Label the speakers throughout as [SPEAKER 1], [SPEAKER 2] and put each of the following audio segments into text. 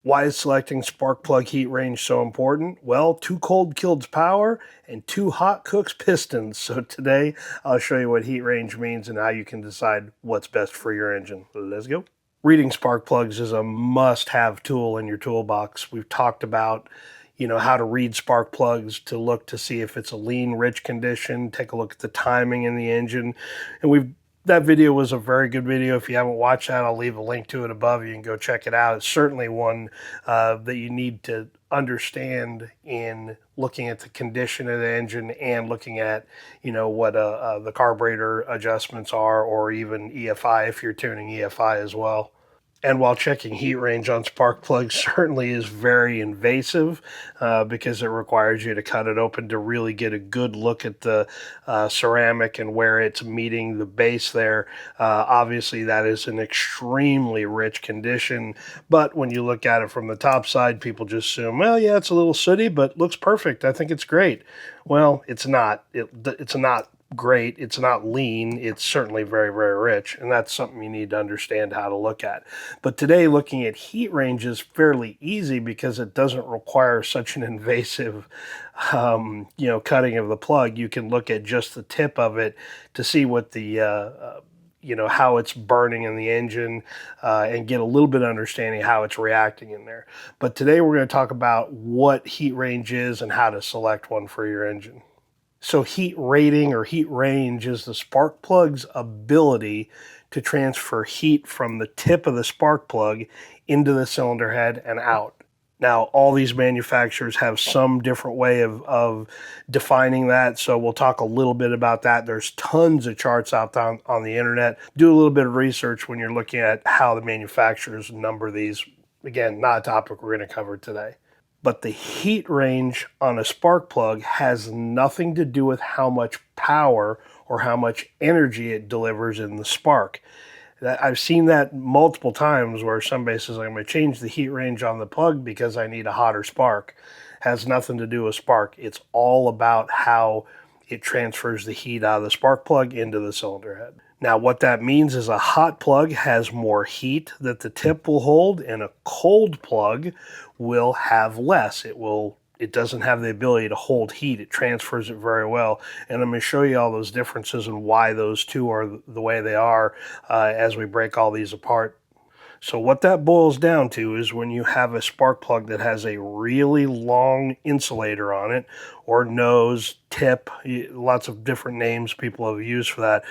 [SPEAKER 1] Why is selecting spark plug heat range so important? Well, too cold kills power and too hot cooks pistons. So today I'll show you what heat range means and how you can decide what's best for your engine. Let's go. Reading spark plugs is a must-have tool in your toolbox. We've talked about how to read spark plugs to look to see if it's a lean, rich condition, take a look at the timing in the engine. And that video was a very good video. If you haven't watched that, I'll leave a link to it above. You can go check it out. It's certainly one that you need to understand in looking at the condition of the engine and looking at, what the carburetor adjustments are, or even EFI if you're tuning EFI as well. And while checking heat range on spark plugs certainly is very invasive because it requires you to cut it open to really get a good look at the ceramic and where it's meeting the base there. Obviously, that is an extremely rich condition. But when you look at it from the top side, people just assume, well, yeah, it's a little sooty, but looks perfect. I think it's great. Well, it's not. It's not great. It's not lean. It's certainly very, very rich. And that's something you need to understand how to look at. But today, looking at heat range is fairly easy because it doesn't require such an invasive, cutting of the plug. You can look at just the tip of it to see what the, how it's burning in the engine and get a little bit of understanding how it's reacting in there. But today we're going to talk about what heat range is and how to select one for your engine. So heat rating or heat range is the spark plug's ability to transfer heat from the tip of the spark plug into the cylinder head and out. Now, all these manufacturers have some different way of defining that, so we'll talk a little bit about that. There's tons of charts out on the internet. Do a little bit of research when you're looking at how the manufacturers number these. Again, not a topic we're going to cover today. But the heat range on a spark plug has nothing to do with how much power or how much energy it delivers in the spark. I've seen that multiple times where somebody says, I'm going to change the heat range on the plug because I need a hotter spark. Has nothing to do with spark. It's all about how it transfers the heat out of the spark plug into the cylinder head. Now, what that means is a hot plug has more heat that the tip will hold, and a cold plug will have less. It doesn't have the ability to hold heat. It transfers it very well. And I'm going to show you all those differences and why those two are the way they are as we break all these apart. So what that boils down to is when you have a spark plug that has a really long insulator on it, or nose, tip, lots of different names people have used for that.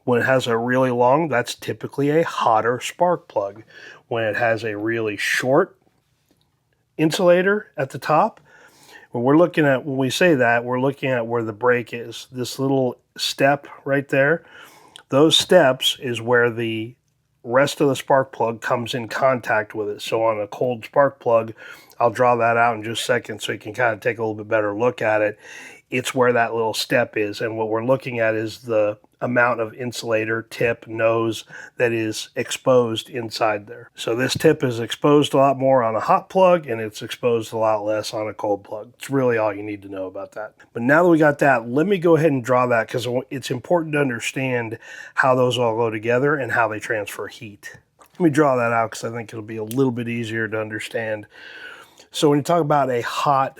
[SPEAKER 1] When it has a really long, that's typically a hotter spark plug. When it has a really short insulator at the top, when we say that, we're looking at where the break is. This little step right there, those steps is where the rest of the spark plug comes in contact with it. So on a cold spark plug, I'll draw that out in just a second so you can kind of take a little bit better look at it. It's where that little step is, and what we're looking at is the amount of insulator, tip, nose that is exposed inside there. So this tip is exposed a lot more on a hot plug, and it's exposed a lot less on a cold plug. It's really all you need to know about that. But now that we got that, let me go ahead and draw that because it's important to understand how those all go together and how they transfer heat. Let me draw that out because I think it'll be a little bit easier to understand. So when you talk about a hot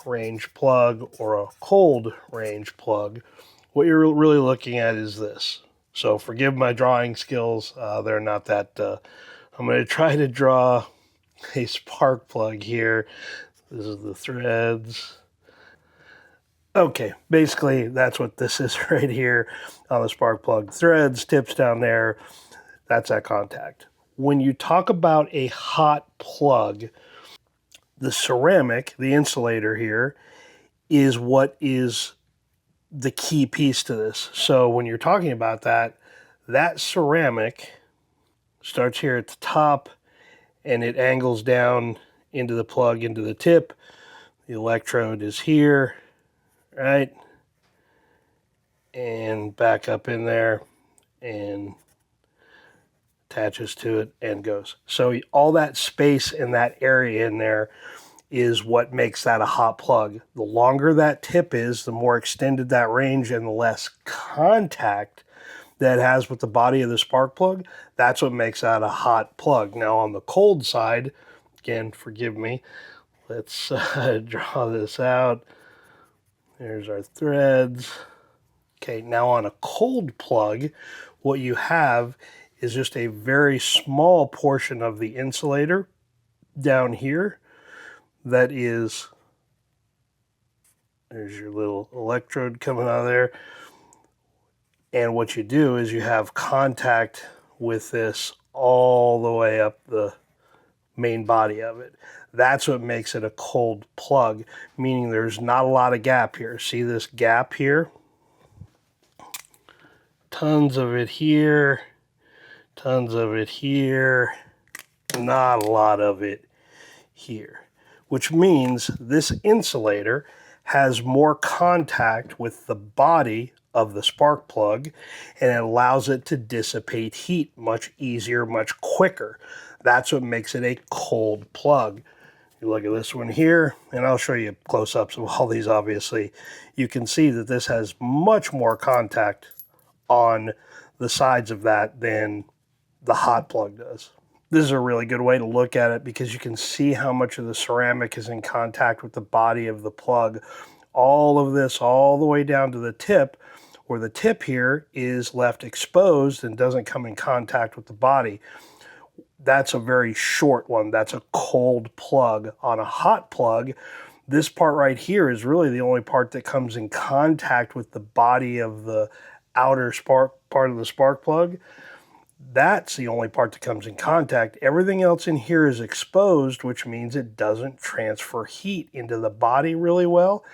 [SPEAKER 1] range plug or a cold range plug, what you're really looking at is this. So forgive my drawing skills. They're not that, I'm going to try to draw a spark plug here. This is the threads. Okay, basically that's what this is right here on the spark plug. Threads, tips down there, that's that contact. When you talk about a hot plug, the ceramic, the insulator here, is what is the key piece to this. So when you're talking about that ceramic starts here at the top and it angles down into the plug, into the tip. The electrode is here, right? And back up in there and attaches to it and goes. So all that space in that area in there is what makes that a hot plug. The longer that tip is, the more extended that range and the less contact that it has with the body of the spark plug. That's what makes that a hot plug. Now on the cold side, Again, forgive me. Let's draw this out. There's our threads. Okay, now on a cold plug, what you have is just a very small portion of the insulator down here that is, there's your little electrode coming out of there. And what you do is you have contact with this all the way up the main body of it. That's what makes it a cold plug, meaning there's not a lot of gap here. See this gap here? Tons of it here, tons of it here, not a lot of it here, which means this insulator has more contact with the body of the spark plug, and it allows it to dissipate heat much easier, much quicker. That's what makes it a cold plug. You look at this one here, and I'll show you close-ups of all these, obviously. You can see that this has much more contact on the sides of that than the hot plug does. This is a really good way to look at it because you can see how much of the ceramic is in contact with the body of the plug. All of this all the way down to the tip, where the tip here is left exposed and doesn't come in contact with the body. That's a very short one. That's a cold plug. On a hot plug, this part right here is really the only part that comes in contact with the body of the outer spark part of the spark plug. That's the only part that comes in contact. Everything else in here is exposed, which means it doesn't transfer heat into the body really well,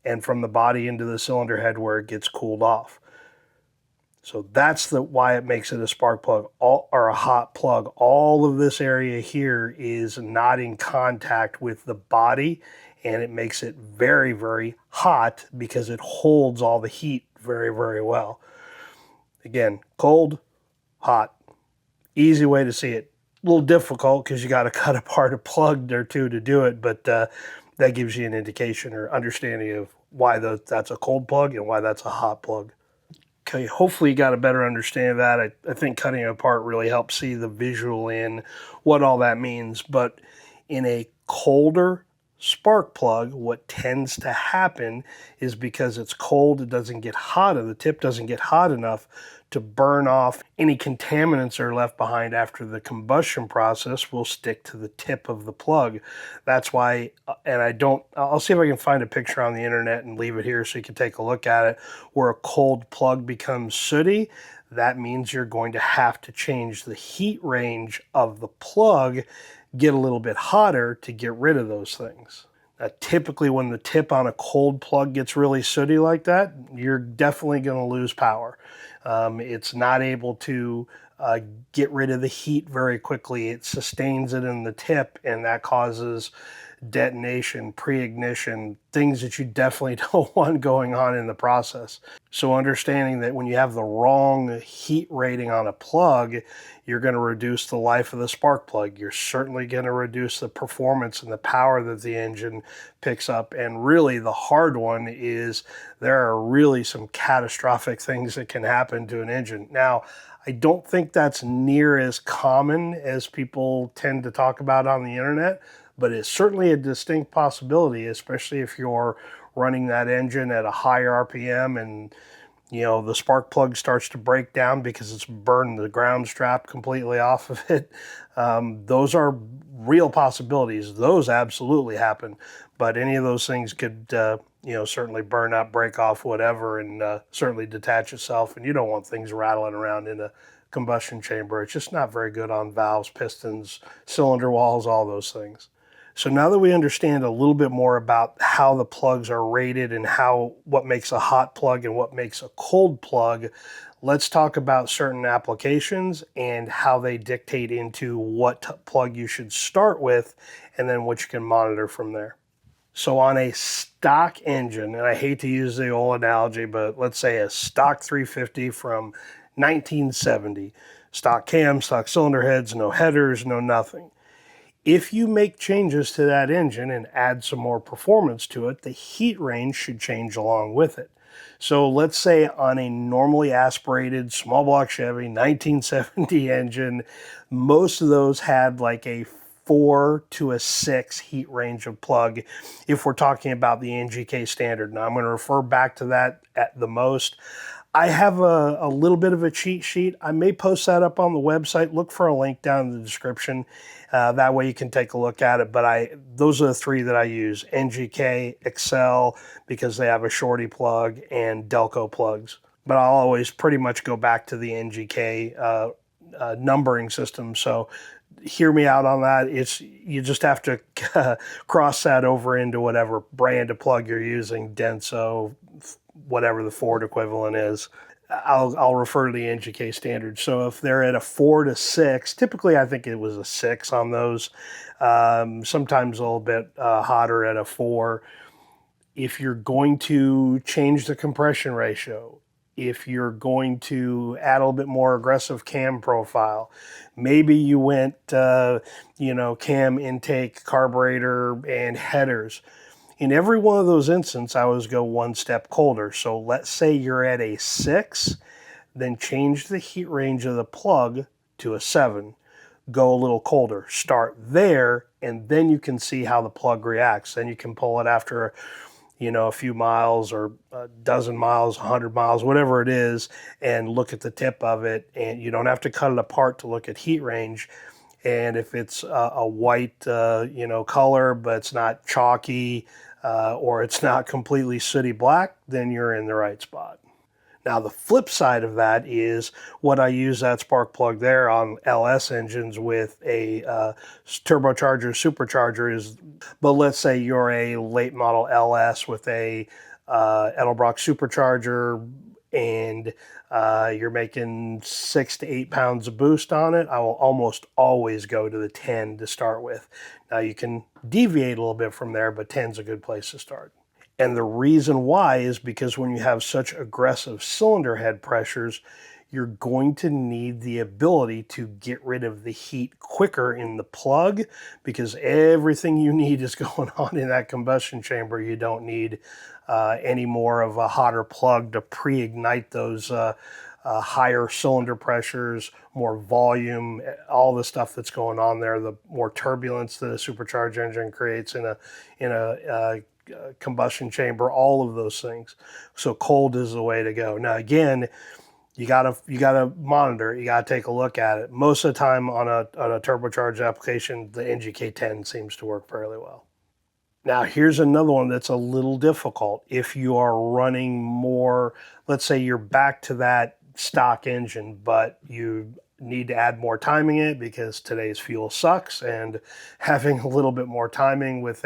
[SPEAKER 1] and from the body into the cylinder head where it gets cooled off. So that's why it makes it a spark plug or a hot plug. All of this area here is not in contact with the body, and it makes it very, very hot because it holds all the heat very, very well. Again, cold, hot. Easy way to see it. A little difficult because you got to cut apart a plug or two to do it, but that gives you an indication or understanding of why that's a cold plug and why that's a hot plug. Okay, hopefully you got a better understanding of that. I think cutting it apart really helps see the visual in what all that means. But in a colder spark plug, what tends to happen is because it's cold, it doesn't get hot, and the tip doesn't get hot enough to burn off any contaminants that are left behind after the combustion process will stick to the tip of the plug. That's why, and I'll see if I can find a picture on the internet and leave it here so you can take a look at it, where a cold plug becomes sooty. That means you're going to have to change the heat range of the plug, get a little bit hotter to get rid of those things. Typically when the tip on a cold plug gets really sooty like that, you're definitely going to lose power. It's not able to get rid of the heat very quickly. It sustains it in the tip, and that causes detonation, pre-ignition, things that you definitely don't want going on in the process. So understanding that when you have the wrong heat rating on a plug, you're going to reduce the life of the spark plug. You're certainly going to reduce the performance and the power that the engine picks up. And really the hard one is there are really some catastrophic things that can happen to an engine. Now, I don't think that's near as common as people tend to talk about on the internet, but it's certainly a distinct possibility, especially if you're running that engine at a higher RPM and the spark plug starts to break down because it's burned the ground strap completely off of it. Those are real possibilities. Those absolutely happen, but any of those things could certainly burn up, break off, whatever, and certainly detach itself, and you don't want things rattling around in a combustion chamber. It's just not very good on valves, pistons, cylinder walls, all those things. So now that we understand a little bit more about how the plugs are rated and what makes a hot plug and what makes a cold plug, let's talk about certain applications and how they dictate into what plug you should start with and then what you can monitor from there. So on a stock engine, and I hate to use the old analogy, but let's say a stock 350 from 1970, stock cams, stock cylinder heads, no headers, no nothing. If you make changes to that engine and add some more performance to it, the heat range should change along with it. So let's say on a normally aspirated small block Chevy 1970 engine, most of those had like a 4 to a 6 heat range of plug if we're talking about the NGK standard. Now I'm going to refer back to that at the most. I have a little bit of a cheat sheet. I may post that up on the website. Look for a link down in the description. That way you can take a look at it. But those are the three that I use: NGK, Excel, because they have a shorty plug, and Delco plugs. But I'll always pretty much go back to the NGK numbering system. So hear me out on that. You just have to cross that over into whatever brand of plug you're using, Denso, whatever the Ford equivalent is. I'll refer to the NGK standard. So if they're at a 4 to 6, typically I think it was a 6 on those. Sometimes a little bit hotter at a 4. If you're going to change the compression ratio, if you're going to add a little bit more aggressive cam profile, maybe you went, cam intake, carburetor, and headers. In every one of those instances, I always go one step colder. So let's say you're at a 6, then change the heat range of the plug to a 7. Go a little colder. Start there, and then you can see how the plug reacts. Then you can pull it after a few miles or a dozen miles, 100 miles, whatever it is, and look at the tip of it. And you don't have to cut it apart to look at heat range. And if it's a white, color, but it's not chalky or it's not completely sooty black, then you're in the right spot. Now, the flip side of that is what I use that spark plug there on LS engines with a turbocharger, supercharger is, but let's say you're a late model LS with a Edelbrock supercharger and you're making 6 to 8 pounds of boost on it. I will almost always go to the 10 to start with. Now, you can deviate a little bit from there, but 10's a good place to start. And the reason why is because when you have such aggressive cylinder head pressures, you're going to need the ability to get rid of the heat quicker in the plug, because everything you need is going on in that combustion chamber. You don't need any more of a hotter plug to pre-ignite those higher cylinder pressures, more volume, all the stuff that's going on there, the more turbulence that a supercharged engine creates in a combustion chamber, all of those things. So cold is the way to go. Now, again, you gotta monitor it. You gotta take a look at it. Most of the time on a turbocharged application, the NGK10 seems to work fairly well. Now, here's another one that's a little difficult. If you are running more, let's say you're back to that stock engine, but you need to add more timing in it because today's fuel sucks, and having a little bit more timing with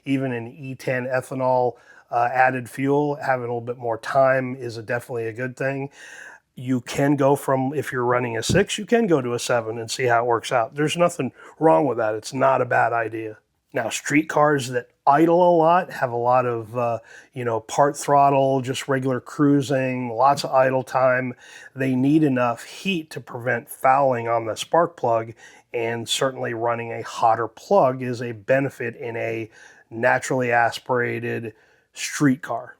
[SPEAKER 1] even an E10 ethanol added fuel, having a little bit more time is definitely a good thing. You can go from, if you're running a 6, you can go to a 7 and see how it works out. There's nothing wrong with that. It's not a bad idea. Now, street cars that idle a lot, have a lot of, part throttle, just regular cruising, lots of idle time. They need enough heat to prevent fouling on the spark plug, and certainly running a hotter plug is a benefit in a naturally aspirated street car.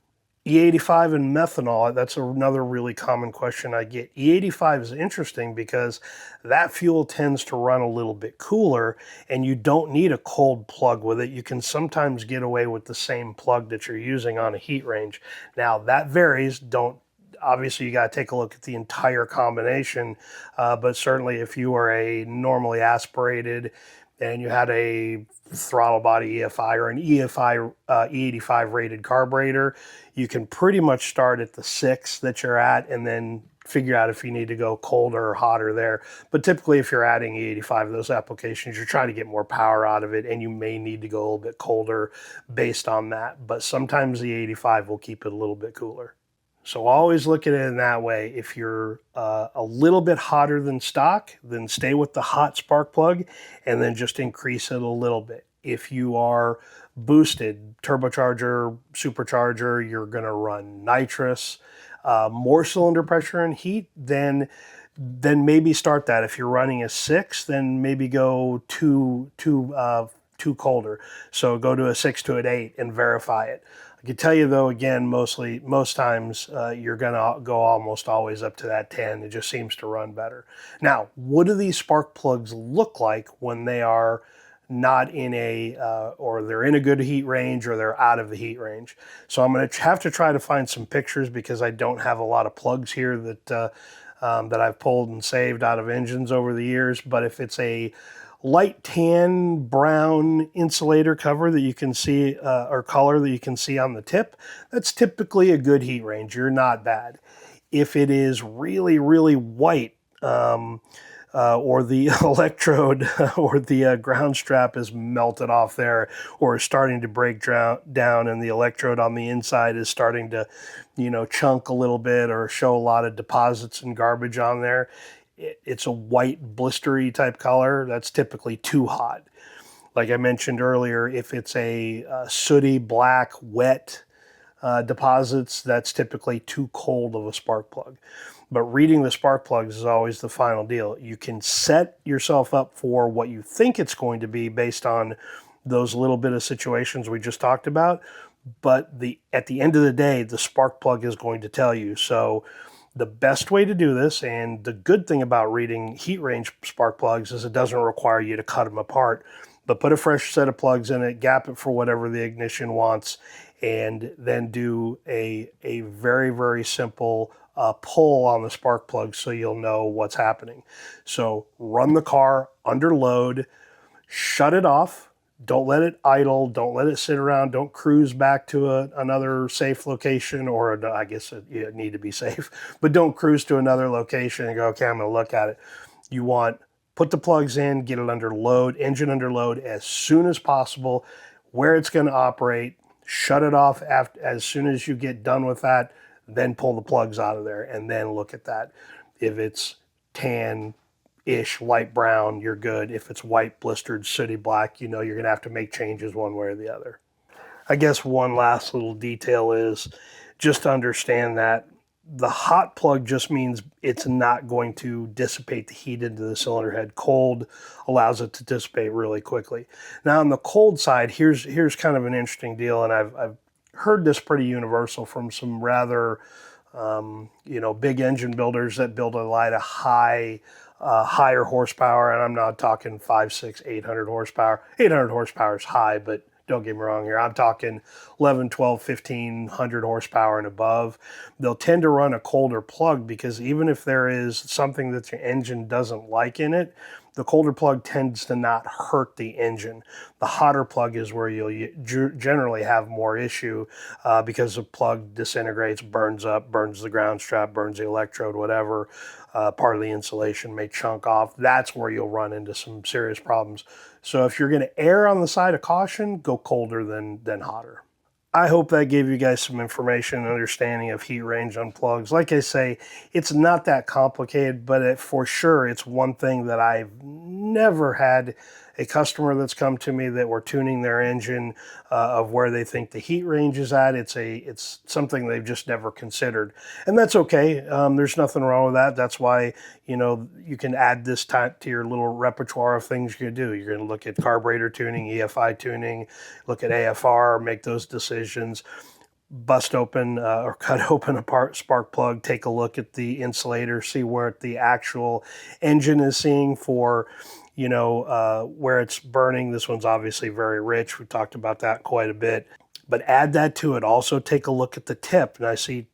[SPEAKER 1] E85 and methanol, that's another really common question I get. E85 is interesting because that fuel tends to run a little bit cooler, and you don't need a cold plug with it. You can sometimes get away with the same plug that you're using on a heat range. Now, that varies. Obviously, you got to take a look at the entire combination, but certainly if you are a normally aspirated and you had a throttle body EFI or an EFI E85 rated carburetor, you can pretty much start at the 6 that you're at and then figure out if you need to go colder or hotter there. But typically if you're adding E85, those applications, you're trying to get more power out of it, and you may need to go a little bit colder based on that. But sometimes the E85 will keep it a little bit cooler. So always look at it in that way. If you're a little bit hotter than stock, then stay with the hot spark plug and then just increase it a little bit. If you are boosted, turbocharger, supercharger, you're going to run nitrous, more cylinder pressure and heat, then maybe start that. If you're running a 6, then maybe go too colder. So go to a 6 to an 8 and verify it. I can tell you though, again, most times you're gonna go almost always up to that 10. It just seems to run better. Now, what do these spark plugs look like when they are not in a, or they're in a good heat range or they're out of the heat range. So I'm going to have to try to find some pictures because I don't have a lot of plugs here that that I've pulled and saved out of engines over the years. But if it's a light tan brown insulator cover that you can see, or color that you can see on the tip, that's typically a good heat range. You're not bad. If it is really, really white, or the electrode or the ground strap is melted off there or is starting to break down, and the electrode on the inside is starting to, chunk a little bit or show a lot of deposits and garbage on there. It's a white blistery type color. That's typically too hot. Like I mentioned earlier, if it's a sooty, black, wet deposits, that's typically too cold of a spark plug. But reading the spark plugs is always the final deal. You can set yourself up for what you think it's going to be based on those little bit of situations we just talked about. But at the end of the day, the spark plug is going to tell you. So the best way to do this, and the good thing about reading heat range spark plugs, is it doesn't require you to cut them apart, but put a fresh set of plugs in it, gap it for whatever the ignition wants, and then do a very, very simple pull on the spark plug so you'll know what's happening. So run the car under load, shut it off, don't let it idle, don't let it sit around, don't cruise back to another safe location, or I guess you need to be safe, but don't cruise to another location and go, okay, I'm going to look at it. You want, put the plugs in, get it under load, engine under load as soon as possible, where it's going to operate, shut it off as soon as you get done with that, then pull the plugs out of there and then look at that. If it's tan-ish, light brown, you're good. If it's white, blistered, sooty black, you're going to have to make changes one way or the other. I guess one last little detail is just to understand that the hot plug just means it's not going to dissipate the heat into the cylinder head. Cold allows it to dissipate really quickly. Now on the cold side, here's kind of an interesting deal, and I've heard this pretty universal from some rather big engine builders that build a lot of higher horsepower, and I'm not talking 5, 6, 800 horsepower. 800 horsepower is high, but don't get me wrong here. I'm talking 11, 12, 1500 horsepower and above. They'll tend to run a colder plug because even if there is something that your engine doesn't like in it, the colder plug tends to not hurt the engine. The hotter plug is where you'll generally have more issue because the plug disintegrates, burns up, burns the ground strap, burns the electrode, whatever. Part of the insulation may chunk off. That's where you'll run into some serious problems. So if you're going to err on the side of caution, go colder than hotter. I hope that gave you guys some information and understanding of heat range on plugs. Like I say, it's not that complicated, but for sure it's one thing that I've never had a customer that's come to me that were tuning their engine of where they think the heat range is at. It's something they've just never considered, and that's okay. There's nothing wrong with that. That's why you can add this to your little repertoire of things you can do. You're going to look at carburetor tuning, EFI tuning, look at AFR, make those decisions. Bust open or cut open a spark plug, take a look at the insulator, see where the actual engine is seeing for where it's burning. This one's obviously very rich. We've talked about that quite a bit, but add that to it. Also take a look at the tip. And I see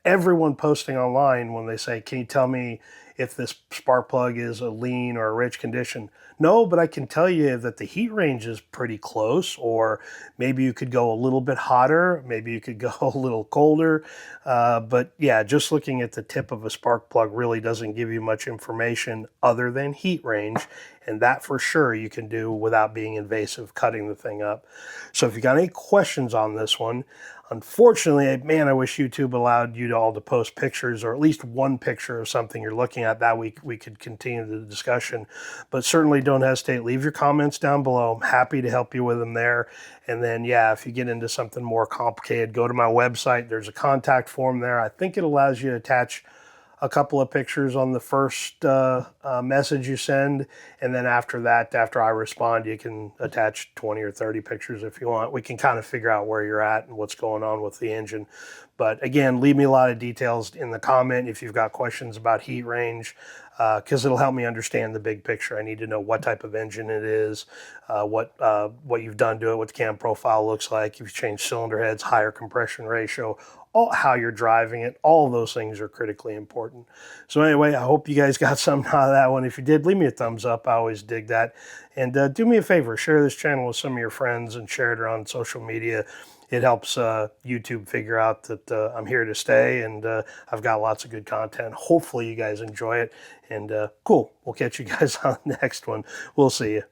[SPEAKER 1] everyone posting online when they say, can you tell me if this spark plug is a lean or a rich condition? No, but I can tell you that the heat range is pretty close, or maybe you could go a little bit hotter, maybe you could go a little colder. But yeah, just looking at the tip of a spark plug really doesn't give you much information other than heat range. And that for sure you can do without being invasive, cutting the thing up. So if you got any questions on this one, unfortunately, man, I wish YouTube allowed you all to post pictures, or at least one picture of something you're looking at. That we could continue the discussion. But certainly don't hesitate. Leave your comments down below. I'm happy to help you with them there. And then, yeah, if you get into something more complicated, go to my website. There's a contact form there. I think it allows you to attach a couple of pictures on the first message you send, and then after that, after I respond, you can attach 20 or 30 pictures if you want. We can kind of figure out where you're at and what's going on with the engine. But again, leave me a lot of details in the comment if you've got questions about heat range. because it'll help me understand the big picture. I need to know what type of engine it is, what you've done to it, what the cam profile looks like, if you've changed cylinder heads, higher compression ratio, how you're driving it. All of those things are critically important. So anyway, I hope you guys got something out of that one. If you did, leave me a thumbs up. I always dig that. And do me a favor, share this channel with some of your friends and share it around social media. It helps YouTube figure out that I'm here to stay, and I've got lots of good content. Hopefully you guys enjoy it. And cool, we'll catch you guys on the next one. We'll see you.